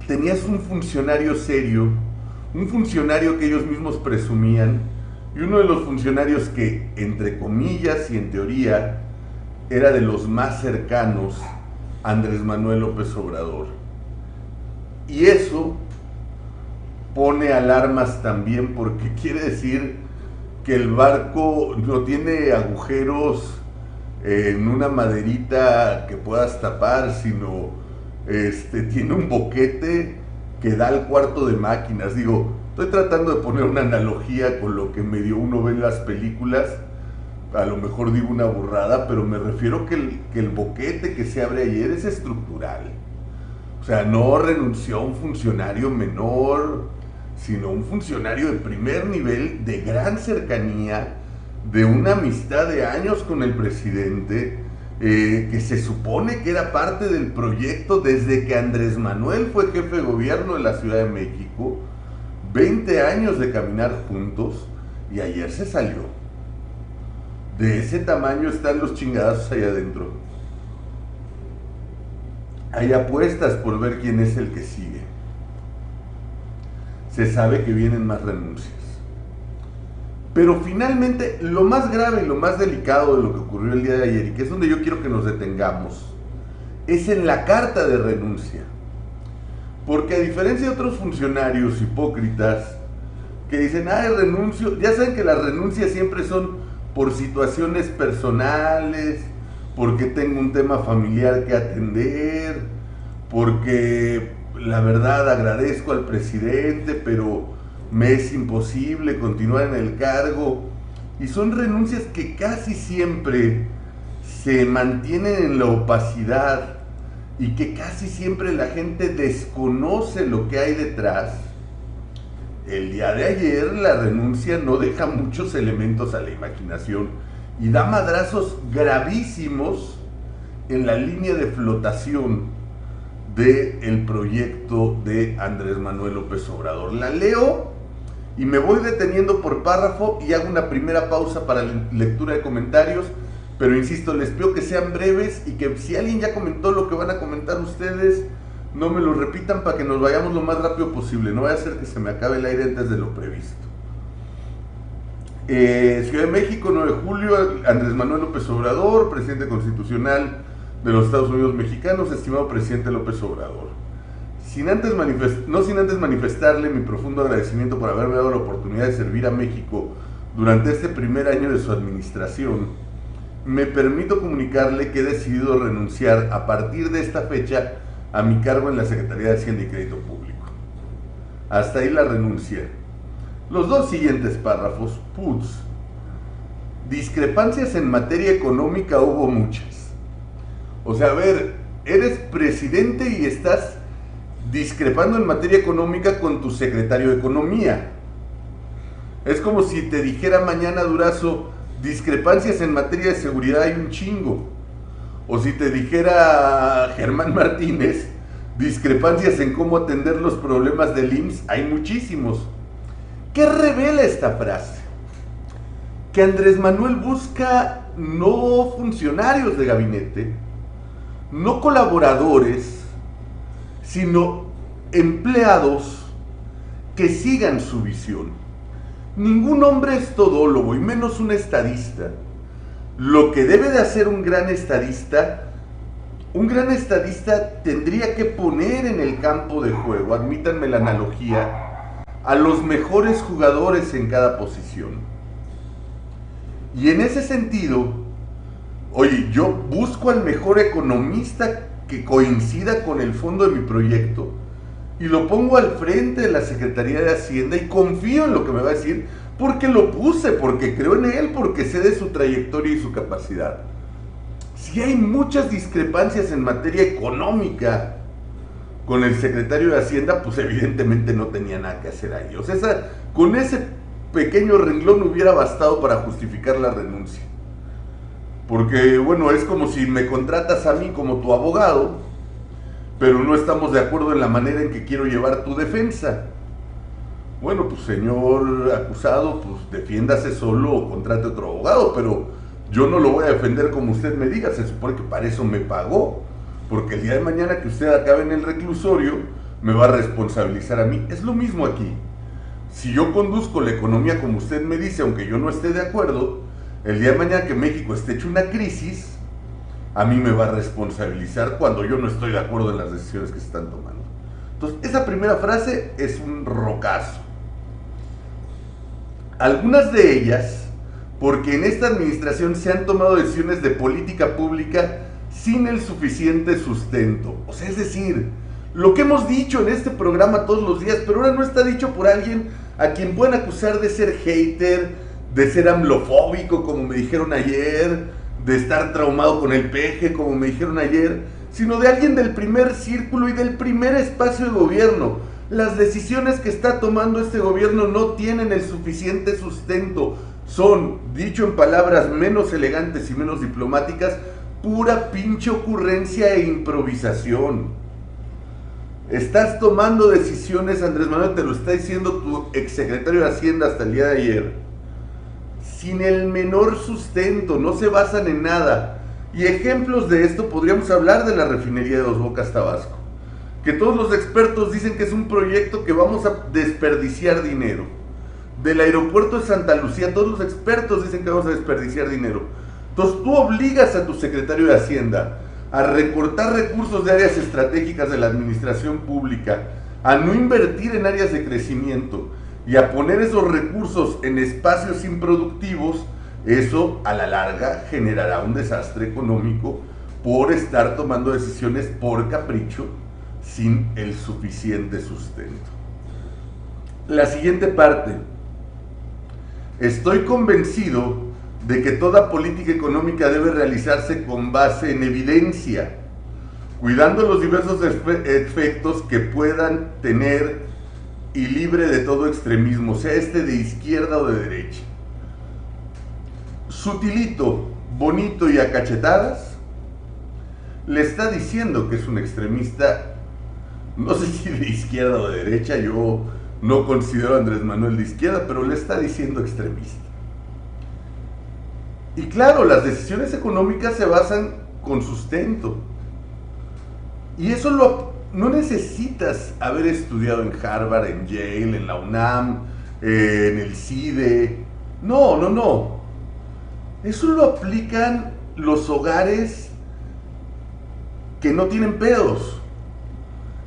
tenías un funcionario serio, un funcionario que ellos mismos presumían, y uno de los funcionarios que, entre comillas y en teoría, era de los más cercanos a Andrés Manuel López Obrador. Y eso pone alarmas también porque quiere decir que el barco no tiene agujeros en una maderita que puedas tapar, sino tiene un boquete que da al cuarto de máquinas. Digo, estoy tratando de poner una analogía con lo que medio uno ve en las películas. A lo mejor digo una burrada, pero me refiero que el boquete que se abre ayer es estructural. O sea, no renunció a un funcionario menor, sino un funcionario de primer nivel, de gran cercanía, de una amistad de años con el presidente, que se supone que era parte del proyecto desde que Andrés Manuel fue jefe de gobierno de la Ciudad de México, 20 años de caminar juntos, y ayer se salió. De ese tamaño están los chingadazos allá adentro. Hay apuestas por ver quién es el que sigue. Se sabe que vienen más renuncias. Pero finalmente, lo más grave y lo más delicado de lo que ocurrió el día de ayer, y que es donde yo quiero que nos detengamos, es en la carta de renuncia. Porque a diferencia de otros funcionarios hipócritas que dicen, renuncio, ya saben que las renuncias siempre son por situaciones personales, porque tengo un tema familiar que atender, porque la verdad agradezco al presidente, pero me es imposible continuar en el cargo. Y son renuncias que casi siempre se mantienen en la opacidad y que casi siempre la gente desconoce lo que hay detrás. El día de ayer la renuncia no deja muchos elementos a la imaginación y da madrazos gravísimos en la línea de flotación del proyecto de Andrés Manuel López Obrador. La leo y me voy deteniendo por párrafo y hago una primera pausa para lectura de comentarios, pero insisto, les pido que sean breves y que si alguien ya comentó lo que van a comentar ustedes, no me lo repitan para que nos vayamos lo más rápido posible. No vaya a ser que se me acabe el aire antes de lo previsto. Ciudad de México, 9 de julio, Andrés Manuel López Obrador, presidente constitucional de los Estados Unidos mexicanos, estimado presidente López Obrador. No sin antes manifestarle mi profundo agradecimiento por haberme dado la oportunidad de servir a México durante este primer año de su administración, me permito comunicarle que he decidido renunciar a partir de esta fecha a mi cargo en la Secretaría de Hacienda y Crédito Público. Hasta ahí la renuncia. Los dos siguientes párrafos, puts. Discrepancias en materia económica hubo muchas. O sea, a ver, eres presidente y estás discrepando en materia económica con tu secretario de Economía. Es como si te dijera mañana Durazo, discrepancias en materia de seguridad hay un chingo. O si te dijera Germán Martínez, discrepancias en cómo atender los problemas del IMSS hay muchísimos. ¿Qué revela esta frase? Que Andrés Manuel busca no funcionarios de gabinete, no colaboradores, sino empleados que sigan su visión. Ningún hombre es todólogo, y menos un estadista. Lo que debe de hacer un gran estadista tendría que poner en el campo de juego, admítanme la analogía, a los mejores jugadores en cada posición. Y en ese sentido, oye, yo busco al mejor economista que coincida con el fondo de mi proyecto y lo pongo al frente de la Secretaría de Hacienda y confío en lo que me va a decir, porque lo puse, porque creo en él, porque sé de su trayectoria y su capacidad. Si hay muchas discrepancias en materia económica con el secretario de Hacienda, pues evidentemente no tenía nada que hacer ahí. O sea, con ese pequeño renglón hubiera bastado para justificar la renuncia. Porque, bueno, es como si me contratas a mí como tu abogado, pero no estamos de acuerdo en la manera en que quiero llevar tu defensa. Bueno, pues señor acusado, pues defiéndase solo o contrate otro abogado, pero yo no lo voy a defender como usted me diga, se supone que para eso me pagó, porque el día de mañana que usted acabe en el reclusorio, me va a responsabilizar a mí. Es lo mismo aquí. Si yo conduzco la economía como usted me dice, aunque yo no esté de acuerdo, el día de mañana que México esté hecho una crisis, a mí me va a responsabilizar cuando yo no estoy de acuerdo en las decisiones que se están tomando. Entonces, esa primera frase es un rocazo. Algunas de ellas, porque en esta administración se han tomado decisiones de política pública sin el suficiente sustento. O sea, es decir, lo que hemos dicho en este programa todos los días, pero ahora no está dicho por alguien a quien pueden acusar de ser hater, de ser amlofóbico, como me dijeron ayer, de estar traumado con el peje, como me dijeron ayer, sino de alguien del primer círculo y del primer espacio de gobierno. Las decisiones que está tomando este gobierno no tienen el suficiente sustento. Son, dicho en palabras menos elegantes y menos diplomáticas, pura pinche ocurrencia e improvisación. Estás tomando decisiones, Andrés Manuel, te lo está diciendo tu exsecretario de Hacienda hasta el día de ayer, sin el menor sustento, no se basan en nada. Y ejemplos de esto podríamos hablar de la refinería de Dos Bocas, Tabasco, que todos los expertos dicen que es un proyecto que vamos a desperdiciar dinero. Del aeropuerto de Santa Lucía, todos los expertos dicen que vamos a desperdiciar dinero. Entonces tú obligas a tu secretario de Hacienda a recortar recursos de áreas estratégicas de la administración pública, a no invertir en áreas de crecimiento y a poner esos recursos en espacios improductivos. Eso a la larga generará un desastre económico por estar tomando decisiones por capricho sin el suficiente sustento. La siguiente parte. Estoy convencido de que toda política económica debe realizarse con base en evidencia, cuidando los diversos efectos que puedan tener y libre de todo extremismo, sea este de izquierda o de derecha. Sutilito, bonito y a cachetadas, le está diciendo que es un extremista, no sé si de izquierda o de derecha, yo no considero a Andrés Manuel de izquierda, pero le está diciendo extremista. Y claro, las decisiones económicas se basan con sustento. Y eso no necesitas haber estudiado en Harvard, en Yale, en la UNAM, en el CIDE. No. Eso lo aplican los hogares que no tienen pedos.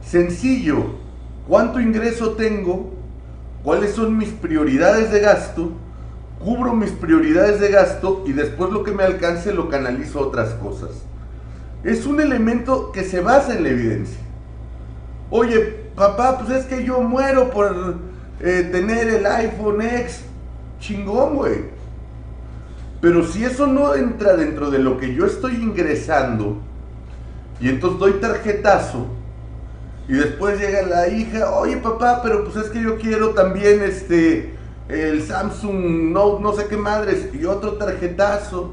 Sencillo. ¿Cuánto ingreso tengo? ¿Cuáles son mis prioridades de gasto? Cubro mis prioridades de gasto y después lo que me alcance lo canalizo a otras cosas. Es un elemento que se basa en la evidencia. Oye, papá, pues es que yo muero por tener el iPhone X. Chingón, güey. Pero si eso no entra dentro de lo que yo estoy ingresando, y entonces doy tarjetazo, y después llega la hija, oye papá, pero pues es que yo quiero también el Samsung Note, no sé qué madres, y otro tarjetazo,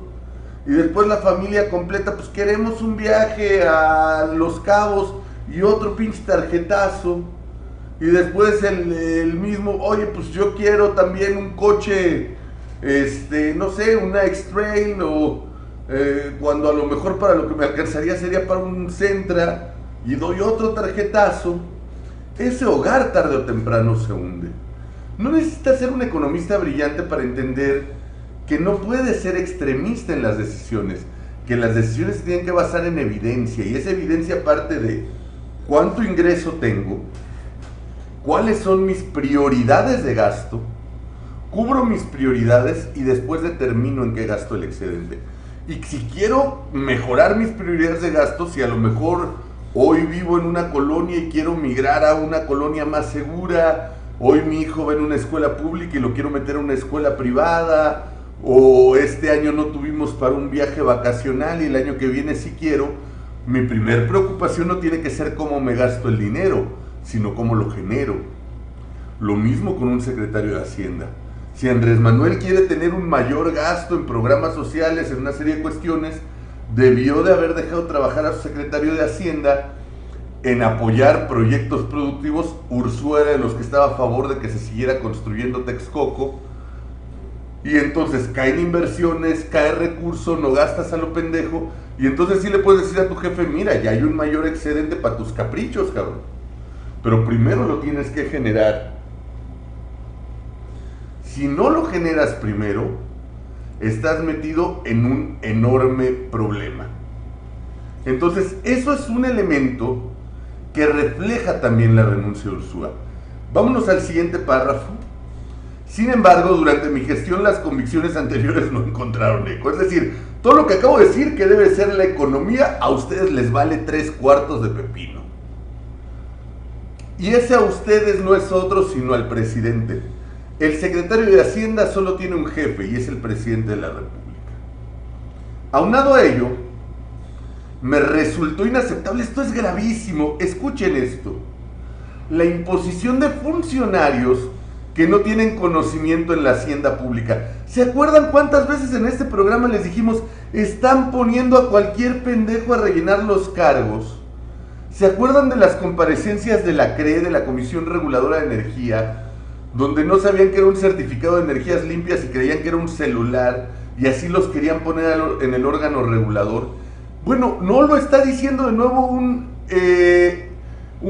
y después la familia completa, pues queremos un viaje a Los Cabos, y otro pinche tarjetazo, y después el mismo, oye, pues yo quiero también un coche, no sé, una X-Trail, o cuando a lo mejor para lo que me alcanzaría sería para un Sentra, y doy otro tarjetazo. Ese hogar tarde o temprano se hunde. No necesitas ser un economista brillante para entender que no puedes ser extremista en las decisiones, que las decisiones se tienen que basar en evidencia, y esa evidencia parte de cuánto ingreso tengo, cuáles son mis prioridades de gasto, cubro mis prioridades y después determino en qué gasto el excedente. Y si quiero mejorar mis prioridades de gasto, si a lo mejor hoy vivo en una colonia y quiero migrar a una colonia más segura, hoy mi hijo va en una escuela pública y lo quiero meter a una escuela privada, o este año no tuvimos para un viaje vacacional y el año que viene sí quiero, mi primer preocupación no tiene que ser cómo me gasto el dinero, sino cómo lo genero. Lo mismo con un secretario de Hacienda. Si Andrés Manuel quiere tener un mayor gasto en programas sociales, en una serie de cuestiones, debió de haber dejado trabajar a su secretario de Hacienda en apoyar proyectos productivos. Ursúa era de los que estaba a favor de que se siguiera construyendo Texcoco, y entonces caen inversiones, cae recurso, no gastas a lo pendejo, y entonces sí le puedes decir a tu jefe, mira, ya hay un mayor excedente para tus caprichos, cabrón. pero primero lo tienes que generar. Si no lo generas primero, estás metido en un enorme problema. Entonces, eso es un elemento que refleja también la renuncia de Ursúa. Vámonos al siguiente párrafo. Sin embargo, durante mi gestión las convicciones anteriores no encontraron eco. Es decir, todo lo que acabo de decir que debe ser la economía, a ustedes les vale 3/4 de pepino. Y ese a ustedes no es otro sino al presidente. El secretario de Hacienda solo tiene un jefe y es el presidente de la República. Aunado a ello, me resultó inaceptable, esto es gravísimo, escuchen esto, la imposición de funcionarios que no tienen conocimiento en la hacienda pública. ¿Se acuerdan cuántas veces en este programa les dijimos, están poniendo a cualquier pendejo a rellenar los cargos? ¿Se acuerdan de las comparecencias de la CRE, de la Comisión Reguladora de Energía, donde no sabían que era un certificado de energías limpias y creían que era un celular y así los querían poner en el órgano regulador? Bueno, no lo está diciendo de nuevo un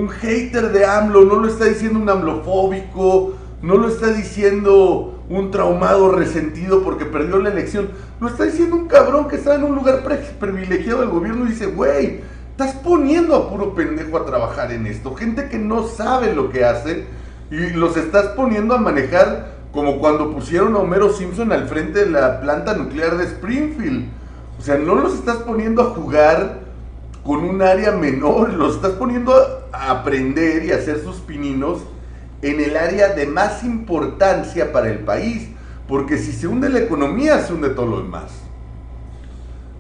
hater de AMLO, no lo está diciendo un amlofóbico, no lo está diciendo un traumado resentido porque perdió la elección, lo está diciendo un cabrón que está en un lugar privilegiado del gobierno y dice, güey, estás poniendo a puro pendejo a trabajar en esto, gente que no sabe lo que hace y los estás poniendo a manejar como cuando pusieron a Homero Simpson al frente de la planta nuclear de Springfield. O sea, no los estás poniendo a jugar con un área menor, los estás poniendo a aprender y a hacer sus pininos en el área de más importancia para el país, porque si se hunde la economía, se hunde todo lo demás.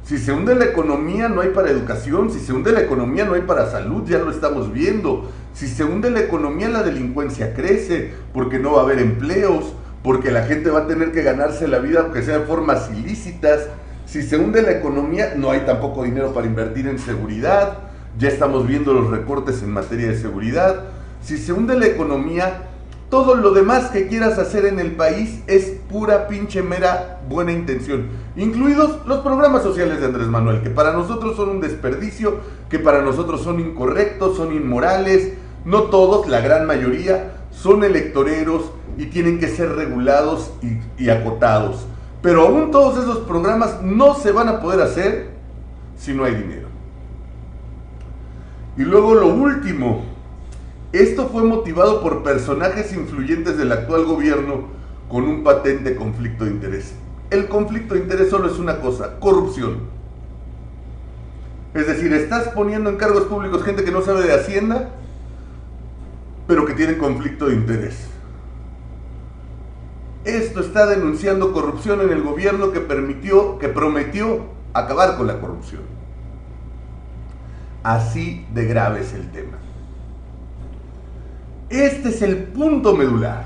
Si se hunde la economía, no hay para educación. Si se hunde la economía, no hay para salud, ya lo estamos viendo. Si se hunde la economía, la delincuencia crece, porque no va a haber empleos, porque la gente va a tener que ganarse la vida, aunque sea de formas ilícitas. Si se hunde la economía, no hay tampoco dinero para invertir en seguridad. Ya estamos viendo los recortes en materia de seguridad. Si se hunde la economía, todo lo demás que quieras hacer en el país es pura pinche mera buena intención, incluidos los programas sociales de Andrés Manuel, que para nosotros son un desperdicio, que para nosotros son incorrectos, son inmorales. No todos, la gran mayoría, son electoreros y tienen que ser regulados y acotados. Pero aún todos esos programas no se van a poder hacer si no hay dinero. Y luego lo último, esto fue motivado por personajes influyentes del actual gobierno con un patente conflicto de interés. El conflicto de interés solo es una cosa, corrupción. Es decir, estás poniendo en cargos públicos gente que no sabe de Hacienda, pero que tiene conflicto de interés. Esto está denunciando corrupción en el gobierno que prometió acabar con la corrupción. Así de grave es el tema. Este es el punto medular.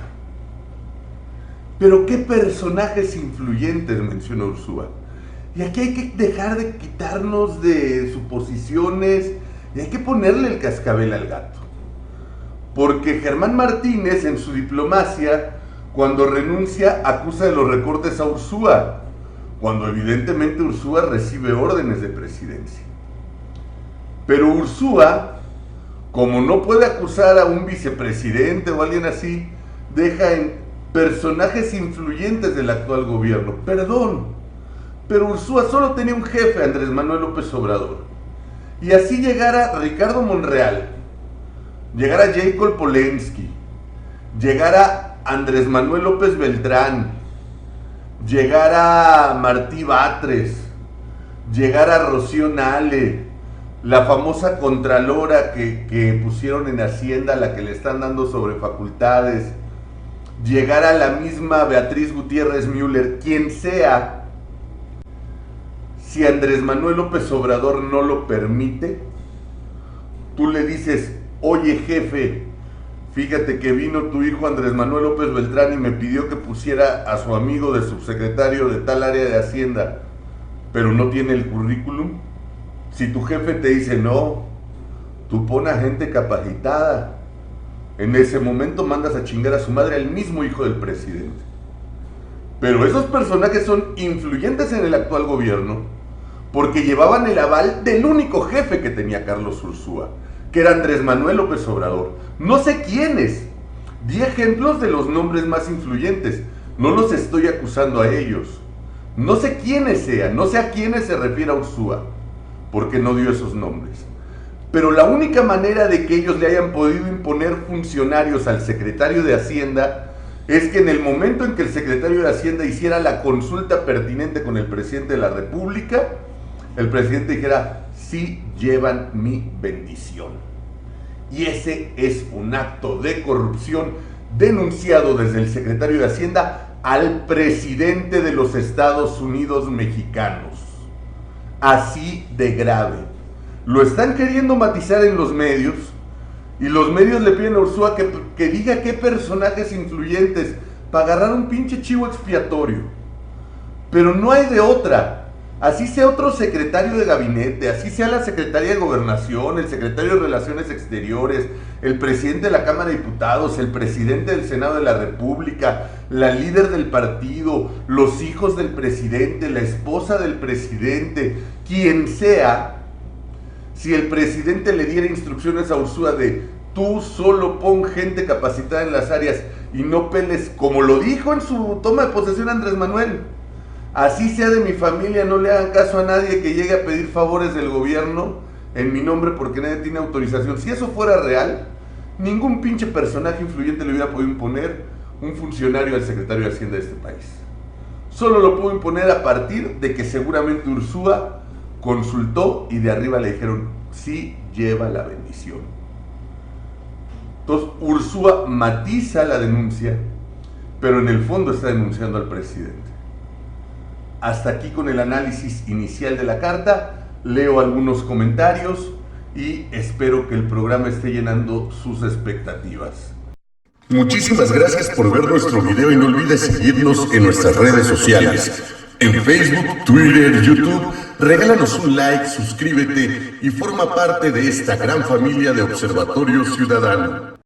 Pero qué personajes influyentes mencionó Ursúa. Y aquí hay que dejar de quitarnos de suposiciones y hay que ponerle el cascabel al gato. Porque Germán Martínez en su diplomacia, cuando renuncia, acusa de los recortes a Ursúa, cuando evidentemente Ursúa recibe órdenes de presidencia. Pero Ursúa, como no puede acusar a un vicepresidente o alguien así, deja en personajes influyentes del actual gobierno. Perdón, pero Ursúa solo tenía un jefe, Andrés Manuel López Obrador. Y así llegara Ricardo Monreal, llegara Jacob Polensky, llegara Andrés Manuel López Beltrán, llegara Martí Batres, llegara Rocío Nale, la famosa contralora que pusieron en Hacienda, la que le están dando sobre facultades, llegara la misma Beatriz Gutiérrez Müller, quien sea, si Andrés Manuel López Obrador no lo permite, tú le dices, oye jefe, fíjate que vino tu hijo Andrés Manuel López Beltrán y me pidió que pusiera a su amigo de subsecretario de tal área de Hacienda, pero no tiene el currículum. Si tu jefe te dice no, tú pon a gente capacitada. En ese momento mandas a chingar a su madre al mismo hijo del presidente. Pero esos personajes son influyentes en el actual gobierno porque llevaban el aval del único jefe que tenía Carlos Ursúa. que era Andrés Manuel López Obrador. No sé quiénes. Di ejemplos de los nombres más influyentes. No los estoy acusando a ellos. No sé quiénes sean, no sé a quiénes se refiere a Ursúa, porque no dio esos nombres. Pero la única manera de que ellos le hayan podido imponer funcionarios al secretario de Hacienda es que en el momento en que el secretario de Hacienda hiciera la consulta pertinente con el presidente de la República, el presidente dijera: sí llevan mi bendición. Y ese es un acto de corrupción denunciado desde el secretario de Hacienda al presidente de los Estados Unidos mexicanos. Así de grave. Lo están queriendo matizar en los medios, y los medios le piden a Ursúa que diga qué personajes influyentes para agarrar un pinche chivo expiatorio. Pero no hay de otra. Así sea otro secretario de gabinete, así sea la secretaria de Gobernación, el secretario de Relaciones Exteriores, el presidente de la Cámara de Diputados, el presidente del Senado de la República, la líder del partido, los hijos del presidente, la esposa del presidente, quien sea. Si el presidente le diera instrucciones a Ursúa de: tú solo pon gente capacitada en las áreas y no peles, como lo dijo en su toma de posesión Andrés Manuel, así sea de mi familia, no le hagan caso a nadie que llegue a pedir favores del gobierno en mi nombre porque nadie tiene autorización. Si eso fuera real, ningún pinche personaje influyente le hubiera podido imponer un funcionario al secretario de Hacienda de este país. Solo lo pudo imponer a partir de que seguramente Ursúa consultó y de arriba le dijeron: sí lleva la bendición. Entonces Ursúa matiza la denuncia, pero en el fondo está denunciando al presidente. Hasta aquí con el análisis inicial de la carta. Leo algunos comentarios y espero que el programa esté llenando sus expectativas. Muchísimas gracias por ver nuestro video y no olvides seguirnos en nuestras redes sociales. En Facebook, Twitter, YouTube, regálanos un like, suscríbete y forma parte de esta gran familia de Observatorio Ciudadano.